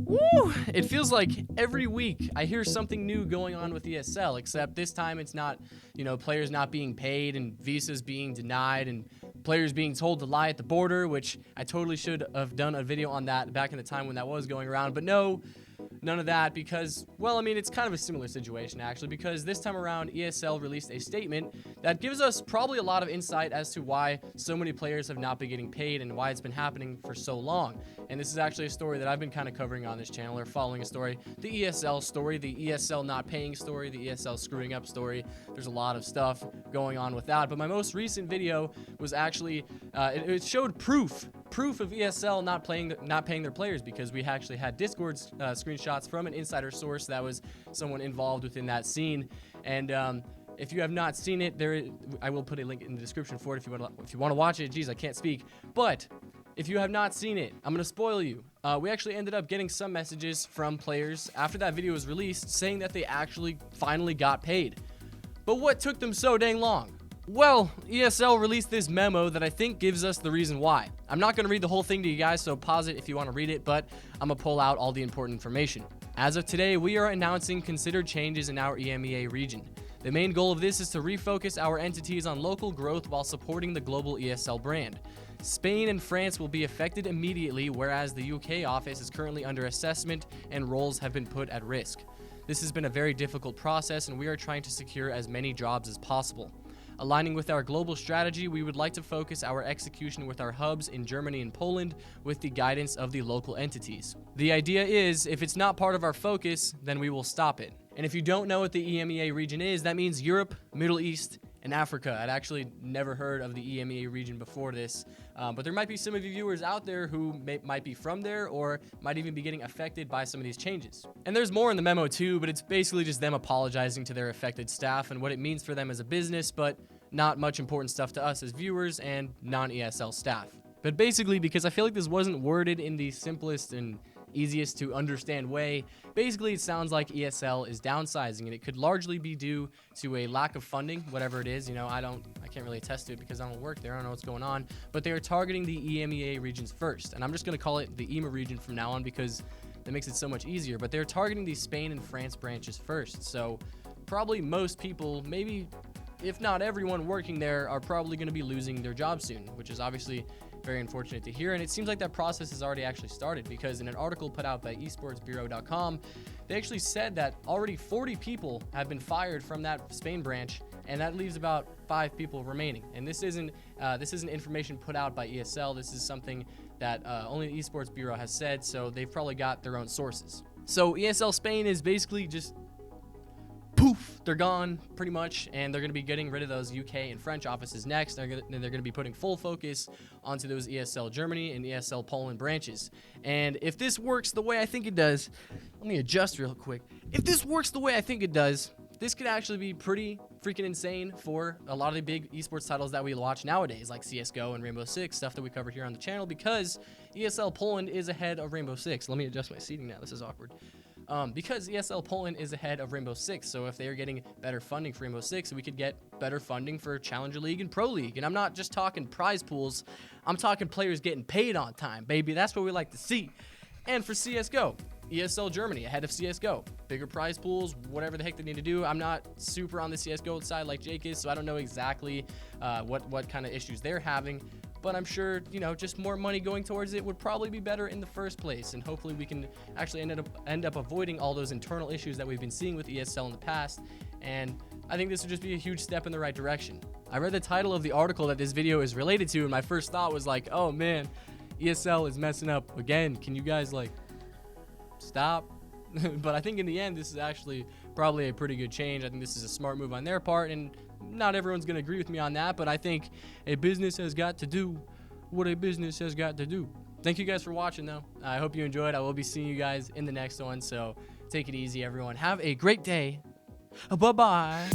Woo! It feels like every week I hear something new going on with ESL, except this time it's not, players not being paid and visas being denied and players being told to lie at the border, which I totally should have done a video on that back in the time when that was going around. But no, none of that because, well, I mean, it's kind of a similar situation actually, because this time around ESL released a statement that gives us probably a lot of insight as to why so many players have not been getting paid and why it's been happening for so long. And this is actually a story that I've been kind of covering on this channel, or following a story, the ESL story, the ESL not paying story, the ESL screwing up story. There's a lot of stuff going on with that, but my most recent video was actually, it showed proof of ESL not paying their players, because we actually had Discord screenshots from an insider source that was someone involved within that scene. And if you have not seen it, I will put a link in the description for it if you want to watch it. Jeez, I can't speak. But if you have not seen it, I'm going to spoil you. We actually ended up getting some messages from players after that video was released saying that they actually finally got paid. But what took them so dang long? Well, ESL released this memo that I think gives us the reason why. I'm not going to read the whole thing to you guys, so pause it if you want to read it, but I'm going to pull out all the important information. As of today, we are announcing considered changes in our EMEA region. The main goal of this is to refocus our entities on local growth while supporting the global ESL brand. Spain and France will be affected immediately, whereas the UK office is currently under assessment and roles have been put at risk. This has been a very difficult process, and we are trying to secure as many jobs as possible. Aligning with our global strategy, we would like to focus our execution with our hubs in Germany and Poland with the guidance of the local entities. The idea is, if it's not part of our focus, then we will stop it. And if you don't know what the EMEA region is, that means Europe, Middle East, and Africa. I'd actually never heard of the EMEA region before this, but there might be some of you viewers out there who might be from there or might even be getting affected by some of these changes. And there's more in the memo too, but it's basically just them apologizing to their affected staff and what it means for them as a business, but not much important stuff to us as viewers and non-ESL staff. But basically, because I feel like this wasn't worded in the simplest and easiest to understand way, basically it sounds like ESL is downsizing, and it could largely be due to a lack of funding, whatever it is. I can't really attest to it because I don't work there. I don't know what's going on, but they are targeting the EMEA regions first, and I'm just going to call it the EMEA region from now on because that makes it so much easier. But they're targeting the Spain and France branches first, so probably most people, maybe if not everyone working there, are probably going to be losing their job soon, which is obviously very unfortunate to hear. And it seems like that process has already actually started, because in an article put out by esportsbureau.com, they actually said that already 40 people have been fired from that Spain branch, and that leaves about 5 people remaining. And this isn't information put out by ESL. This is something that only the Esports Bureau has said, so they've probably got their own sources. So ESL Spain is basically just poof, they're gone pretty much, and they're going to be getting rid of those UK and French offices next. They're going to be putting full focus onto those ESL Germany and ESL Poland branches. And if this works the way I think it does, let me adjust real quick. If this works the way I think it does, this could actually be pretty freaking insane for a lot of the big esports titles that we watch nowadays, like CSGO and Rainbow Six, stuff that we cover here on the channel, because ESL Poland is ahead of Rainbow Six. Let me adjust my seating now. This is awkward. Because ESL Poland is ahead of Rainbow Six, so if they are getting better funding for Rainbow Six, we could get better funding for Challenger League and Pro League. And I'm not just talking prize pools, I'm talking players getting paid on time, baby. That's what we like to see. And for CSGO, ESL Germany ahead of CSGO. Bigger prize pools, whatever the heck they need to do. I'm not super on the CSGO side like Jake is, so I don't know exactly what kind of issues they're having. But I'm sure, just more money going towards it would probably be better in the first place. And hopefully we can actually end up avoiding all those internal issues that we've been seeing with ESL in the past. And I think this would just be a huge step in the right direction. I read the title of the article that this video is related to, and my first thought was like, oh man, ESL is messing up again. Can you guys stop? But I think in the end, this is actually probably a pretty good change. I think this is a smart move on their part, and not everyone's going to agree with me on that, but I think a business has got to do what a business has got to do. Thank you guys for watching, though. I hope you enjoyed. I will be seeing you guys in the next one, so take it easy, everyone. Have a great day. Bye-bye.